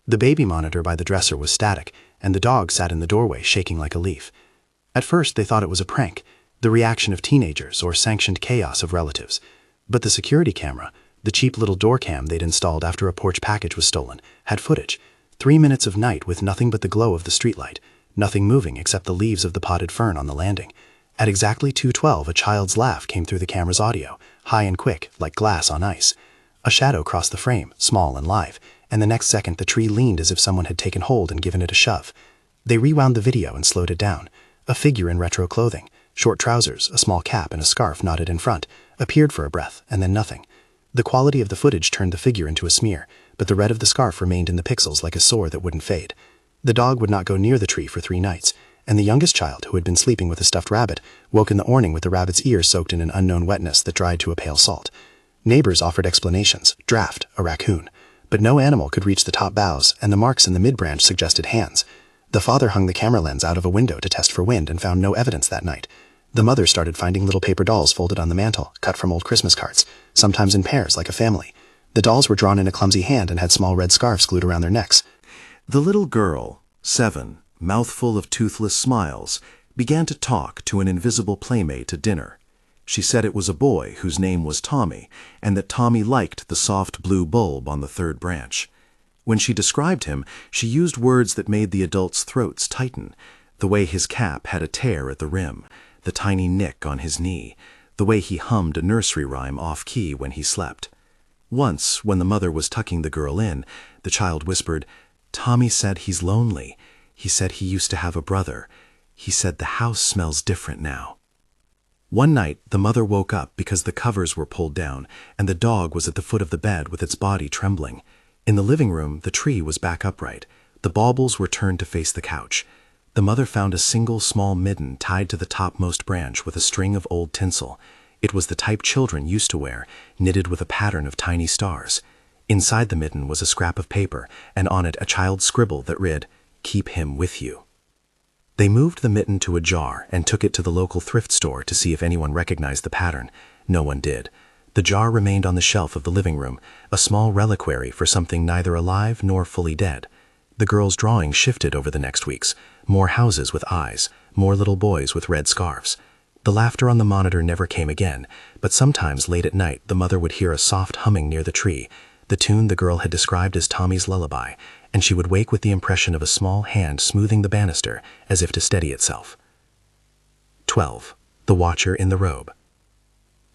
The baby monitor by the dresser was static, and the dog sat in the doorway shaking like a leaf. At first they thought it was a prank, the reaction of teenagers or sanctioned chaos of relatives. But the security camera, the cheap little door cam they'd installed after a porch package was stolen, had footage. 3 minutes of night with nothing but the glow of the streetlight, nothing moving except the leaves of the potted fern on the landing. At exactly 2:12, a child's laugh came through the camera's audio, high and quick, like glass on ice. A shadow crossed the frame, small and live, and the next second the tree leaned as if someone had taken hold and given it a shove. They rewound the video and slowed it down. A figure in retro clothing, short trousers, a small cap and a scarf knotted in front, appeared for a breath, and then nothing. The quality of the footage turned the figure into a smear, but the red of the scarf remained in the pixels like a sore that wouldn't fade. The dog would not go near the tree for 3 nights, and the youngest child, who had been sleeping with a stuffed rabbit, woke in the morning with the rabbit's ears soaked in an unknown wetness that dried to a pale salt. Neighbors offered explanations, draft, a raccoon, but no animal could reach the top boughs, and the marks in the mid-branch suggested hands. The father hung the camera lens out of a window to test for wind and found no evidence that night. The mother started finding little paper dolls folded on the mantel, cut from old Christmas cards, sometimes in pairs like a family. The dolls were drawn in a clumsy hand and had small red scarves glued around their necks. The little girl, 7, mouthful of toothless smiles, began to talk to an invisible playmate at dinner. She said it was a boy whose name was Tommy, and that Tommy liked the soft blue bulb on the 3rd branch. When she described him, she used words that made the adults' throats tighten, the way his cap had a tear at the rim, the tiny nick on his knee, the way he hummed a nursery rhyme off-key when he slept. Once, when the mother was tucking the girl in, the child whispered, "Tommy said he's lonely. He said he used to have a brother. He said the house smells different now." One night, the mother woke up because the covers were pulled down, and the dog was at the foot of the bed with its body trembling. In the living room, the tree was back upright. The baubles were turned to face the couch. The mother found a single small midden tied to the topmost branch with a string of old tinsel. It was the type children used to wear, knitted with a pattern of tiny stars. Inside the midden was a scrap of paper, and on it a child's scribble that read, "Keep him with you." They moved the mitten to a jar and took it to the local thrift store to see if anyone recognized the pattern. No one did. The jar remained on the shelf of the living room, a small reliquary for something neither alive nor fully dead. The girl's drawing shifted over the next weeks. More houses with eyes, more little boys with red scarves. The laughter on the monitor never came again, but sometimes late at night the mother would hear a soft humming near the tree, the tune the girl had described as Tommy's lullaby, and she would wake with the impression of a small hand smoothing the banister as if to steady itself. 12. The Watcher in the Robe.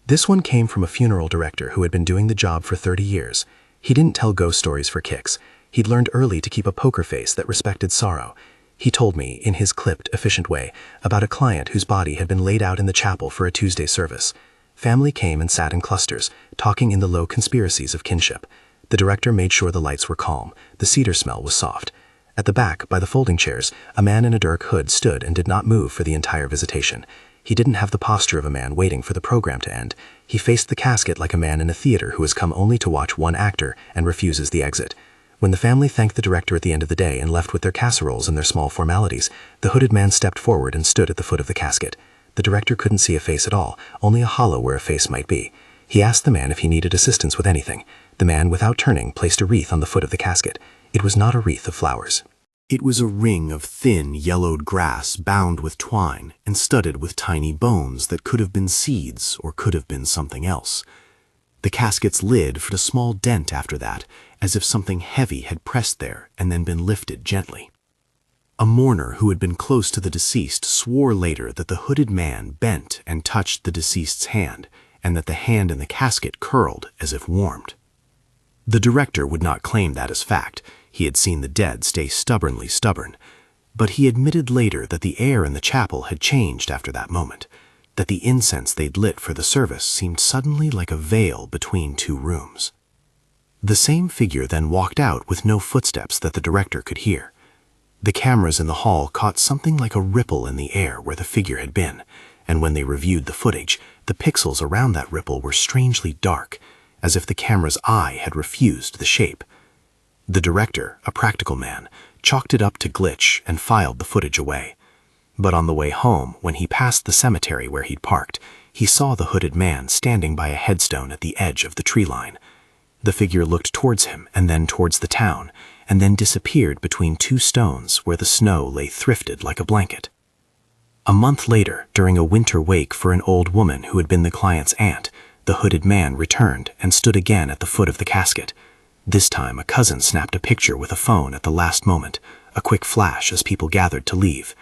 This one came from a funeral director who had been doing the job for 30 years. He didn't tell ghost stories for kicks. He'd learned early to keep a poker face that respected sorrow. He told me, in his clipped, efficient way, about a client whose body had been laid out in the chapel for a Tuesday service. Family came and sat in clusters, talking in the low conspiracies of kinship. The director made sure the lights were calm. The cedar smell was soft. At the back, by the folding chairs, a man in a dark hood stood and did not move for the entire visitation. He didn't have the posture of a man waiting for the program to end. He faced the casket like a man in a theater who has come only to watch one actor and refuses the exit. When the family thanked the director at the end of the day and left with their casseroles and their small formalities, the hooded man stepped forward and stood at the foot of the casket. The director couldn't see a face at all, only a hollow where a face might be. He asked the man if he needed assistance with anything. The man, without turning, placed a wreath on the foot of the casket. It was not a wreath of flowers. It was a ring of thin, yellowed grass bound with twine and studded with tiny bones that could have been seeds or could have been something else. The casket's lid put a small dent after that, as if something heavy had pressed there and then been lifted gently. A mourner who had been close to the deceased swore later that the hooded man bent and touched the deceased's hand, and that the hand in the casket curled as if warmed. The director would not claim that as fact. He had seen the dead stay stubbornly stubborn. But he admitted later that the air in the chapel had changed after that moment, that the incense they'd lit for the service seemed suddenly like a veil between 2 rooms. The same figure then walked out with no footsteps that the director could hear. The cameras in the hall caught something like a ripple in the air where the figure had been, and when they reviewed the footage, the pixels around that ripple were strangely dark, as if the camera's eye had refused the shape. The director, a practical man, chalked it up to glitch and filed the footage away. But on the way home, when he passed the cemetery where he'd parked, he saw the hooded man standing by a headstone at the edge of the tree line. The figure looked towards him and then towards the town, and then disappeared between 2 stones where the snow lay thrifted like a blanket. A month later, during a winter wake for an old woman who had been the client's aunt, the hooded man returned and stood again at the foot of the casket. This time, a cousin snapped a picture with a phone at the last moment, a quick flash as people gathered to leave.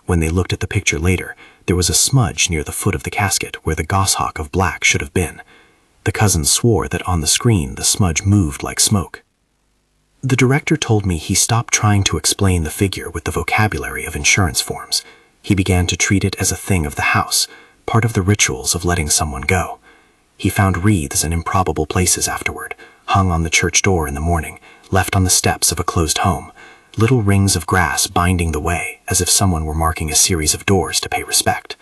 When they looked at the picture later, there was a smudge near the foot of the casket where the goshawk of black should have been. The cousin swore that on the screen the smudge moved like smoke. The director told me he stopped trying to explain the figure with the vocabulary of insurance forms. He began to treat it as a thing of the house, part of the rituals of letting someone go. He found wreaths in improbable places afterward, hung on the church door in the morning, left on the steps of a closed home, little rings of grass binding the way as if someone were marking a series of doors to pay respect.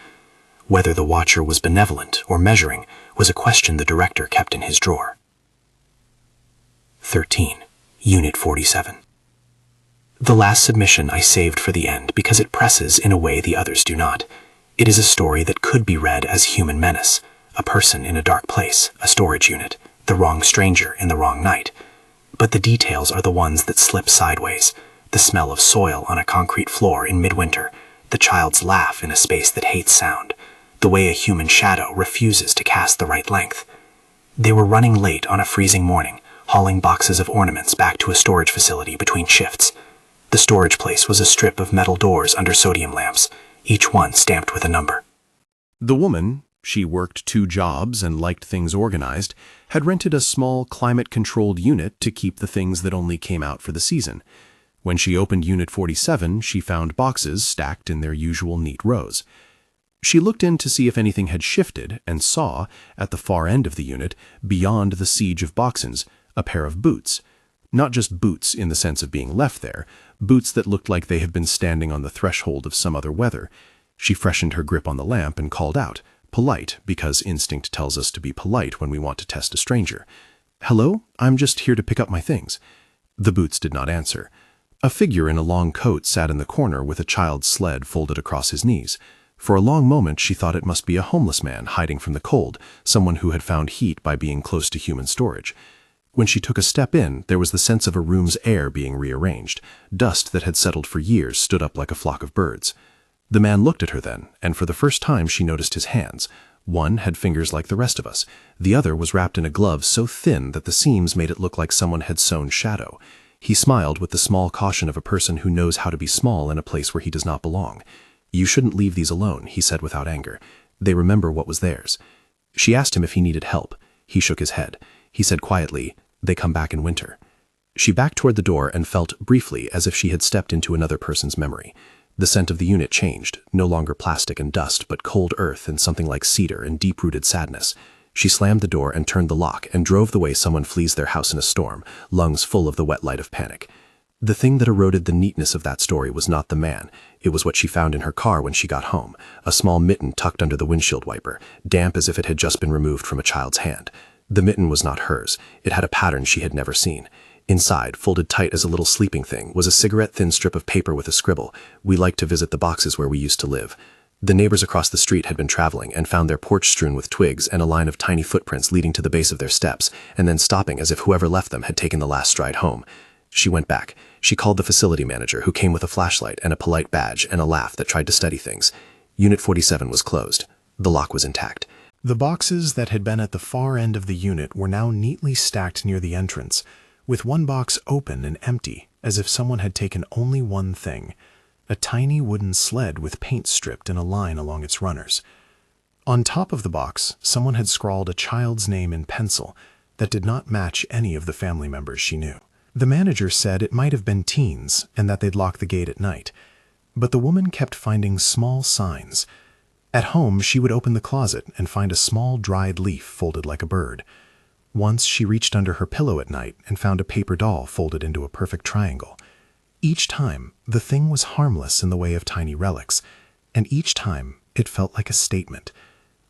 Whether the watcher was benevolent or measuring was a question the director kept in his drawer. 13. Unit 47. The last submission I saved for the end because it presses in a way the others do not. It is a story that could be read as human menace, a person in a dark place, a storage unit, the wrong stranger in the wrong night. But the details are the ones that slip sideways. The smell of soil on a concrete floor in midwinter, the child's laugh in a space that hates sound, the way a human shadow refuses to cast the right length. They were running late on a freezing morning, hauling boxes of ornaments back to a storage facility between shifts. The storage place was a strip of metal doors under sodium lamps, each one stamped with a number. The woman, she worked 2 jobs and liked things organized, had rented a small climate-controlled unit to keep the things that only came out for the season. When she opened Unit 47, she found boxes stacked in their usual neat rows. She looked in to see if anything had shifted and saw, at the far end of the unit, beyond the siege of boxes, a pair of boots. Not just boots in the sense of being left there, boots that looked like they had been standing on the threshold of some other weather. She freshened her grip on the lamp and called out, polite, because instinct tells us to be polite when we want to test a stranger. "Hello, I'm just here to pick up my things." The boots did not answer. A figure in a long coat sat in the corner with a child's sled folded across his knees. For a long moment she thought it must be a homeless man hiding from the cold, someone who had found heat by being close to human storage. When she took a step in, there was the sense of a room's air being rearranged. Dust that had settled for years stood up like a flock of birds. The man looked at her then, and for the first time she noticed his hands. One had fingers like the rest of us. The other was wrapped in a glove so thin that the seams made it look like someone had sewn shadow. He smiled with the small caution of a person who knows how to be small in a place where he does not belong. "You shouldn't leave these alone," he said without anger. "They remember what was theirs." She asked him if he needed help. He shook his head. He said quietly, "They come back in winter." She backed toward the door and felt, briefly, as if she had stepped into another person's memory. The scent of the unit changed, no longer plastic and dust, but cold earth and something like cedar and deep-rooted sadness. She slammed the door and turned the lock and drove the way someone flees their house in a storm, lungs full of the wet light of panic. The thing that eroded the neatness of that story was not the man. It was what she found in her car when she got home, a small mitten tucked under the windshield wiper, damp as if it had just been removed from a child's hand. The mitten was not hers. It had a pattern she had never seen. Inside, folded tight as a little sleeping thing, was a cigarette-thin strip of paper with a scribble, "We like to visit the boxes where we used to live." The neighbors across the street had been traveling and found their porch strewn with twigs and a line of tiny footprints leading to the base of their steps, and then stopping as if whoever left them had taken the last stride home. She went back. She called the facility manager, who came with a flashlight and a polite badge and a laugh that tried to steady things. Unit 47 was closed. The lock was intact. The boxes that had been at the far end of the unit were now neatly stacked near the entrance, with one box open and empty, as if someone had taken only one thing: a tiny wooden sled with paint stripped in a line along its runners. On top of the box, someone had scrawled a child's name in pencil that did not match any of the family members she knew. The manager said it might have been teens and that they'd lock the gate at night. But the woman kept finding small signs. At home, she would open the closet and find a small dried leaf folded like a bird. Once she reached under her pillow at night and found a paper doll folded into a perfect triangle. Each time, the thing was harmless in the way of tiny relics, and each time it felt like a statement.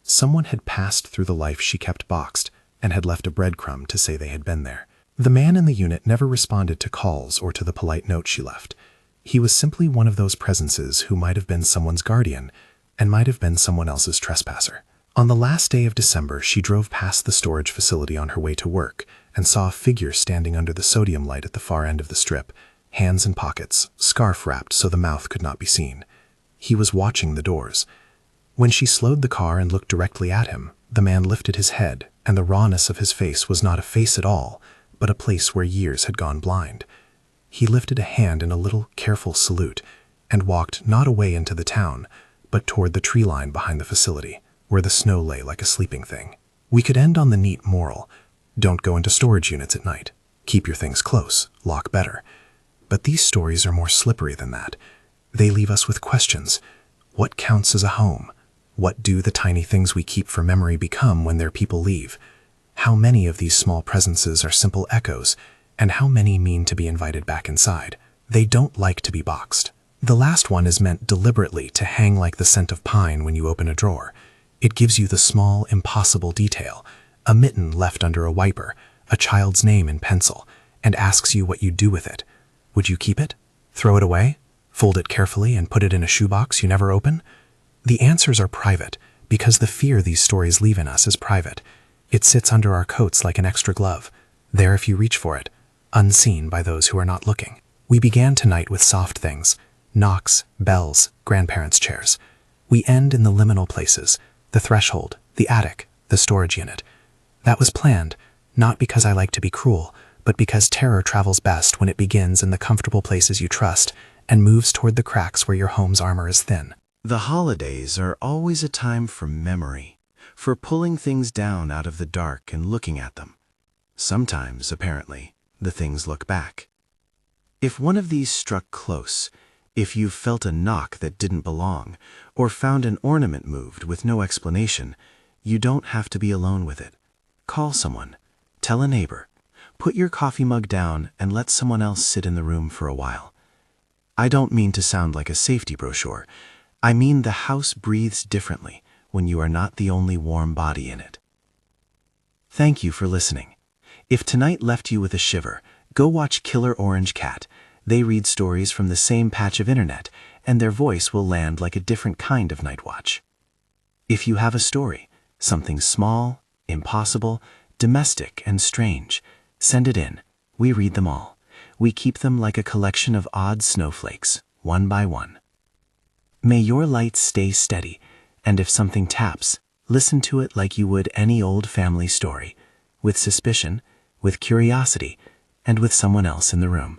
Someone had passed through the life she kept boxed and had left a breadcrumb to say they had been there. The man in the unit never responded to calls or to the polite note she left. He was simply one of those presences who might have been someone's guardian and might have been someone else's trespasser. On the last day of December, she drove past the storage facility on her way to work and saw a figure standing under the sodium light at the far end of the strip, hands in pockets, scarf wrapped so the mouth could not be seen. He was watching the doors. When she slowed the car and looked directly at him, the man lifted his head, and the rawness of his face was not a face at all, but a place where years had gone blind. He lifted a hand in a little, careful salute and walked not away into the town, but toward the tree line behind the facility, where the snow lay like a sleeping thing. We could end on the neat moral: don't go into storage units at night. Keep your things close, lock better. But these stories are more slippery than that. They leave us with questions. What counts as a home? What do the tiny things we keep for memory become when their people leave? How many of these small presences are simple echoes, and how many mean to be invited back inside? They don't like to be boxed. The last one is meant deliberately to hang like the scent of pine when you open a drawer. It gives you the small, impossible detail, a mitten left under a wiper, a child's name in pencil, and asks you what you do with it. Would you keep it? Throw it away? Fold it carefully and put it in a shoebox you never open? The answers are private, because the fear these stories leave in us is private. It sits under our coats like an extra glove, there if you reach for it, unseen by those who are not looking. We began tonight with soft things, knocks, bells, grandparents' chairs. We end in the liminal places, the threshold, the attic, the storage unit. That was planned, not because I like to be cruel, but because terror travels best when it begins in the comfortable places you trust and moves toward the cracks where your home's armor is thin. The holidays are always a time for memory, for pulling things down out of the dark and looking at them. Sometimes, apparently, the things look back. If one of these struck close, if you felt a knock that didn't belong, or found an ornament moved with no explanation, you don't have to be alone with it. Call someone, tell a neighbor, put your coffee mug down and let someone else sit in the room for a while. I don't mean to sound like a safety brochure. I mean the house breathes differently when you are not the only warm body in it. Thank you for listening. If tonight left you with a shiver, go watch Killer Orange Cat. They read stories from the same patch of internet, and their voice will land like a different kind of night watch. If you have a story, something small, impossible, domestic, and strange, send it in. We read them all. We keep them like a collection of odd snowflakes, one by one. May your light stay steady, and if something taps, listen to it like you would any old family story, with suspicion, with curiosity, and with someone else in the room.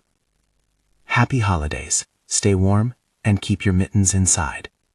Happy holidays, stay warm, and keep your mittens inside.